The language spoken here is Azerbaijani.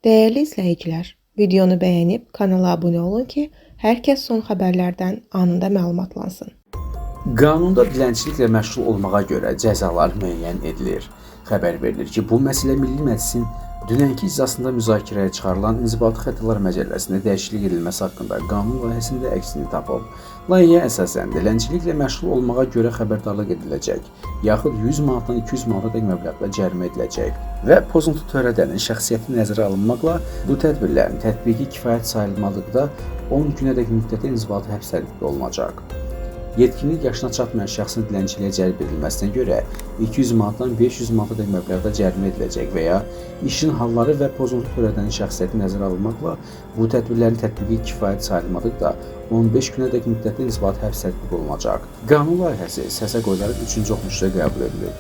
Değerli izləyicilər, videonu bəyənib kanala abunə olun ki, hər kəs son xəbərlərdən anında məlumatlansın. Qanunda dilənçiliklə məşğul olmağa görə cəzalar müəyyən edilir. Xəbər verilir ki, bu məsələ Milli Məclisin dünənki iclasında müzakirəyə çıxarılan İnzibati Xəttələr Məcəlləsində dəyişiklik edilməsi haqqında qanun layihəsində əksini tapıb. Layihəyə əsasən dilənçiliklə məşğul olmağa görə xəbərdarlıq ediləcək, yaxud 100 manatdan 200 manata dək məbləğdə cərimə ediləcək və pozuntu törədənin şəxsiyyəti nəzərə alınmaqla bu tədbirlərin tətbiqi kifayət sayılmadıqda 10 günədək müddətə inzibati həbs tətbiq olunacaq. Yetkinlik yaşına çatmayan şəxsin dilənçiliyə cəlb edilməsinə görə 200 manatdan 500 manata dək məbləğdə cərimə ediləcək və ya işin halları və pozuntu törədənin şəxsiyyəti nəzərə alınmaqla bu tədbirlərin tətbiqi kifayət sayılmadıqda 15 günədək müddətdə inzibati həbs tətbiq olunacaq. Qanun layihəsi səsə qoyularaq 3-cü oxunuşda qəbul edilir.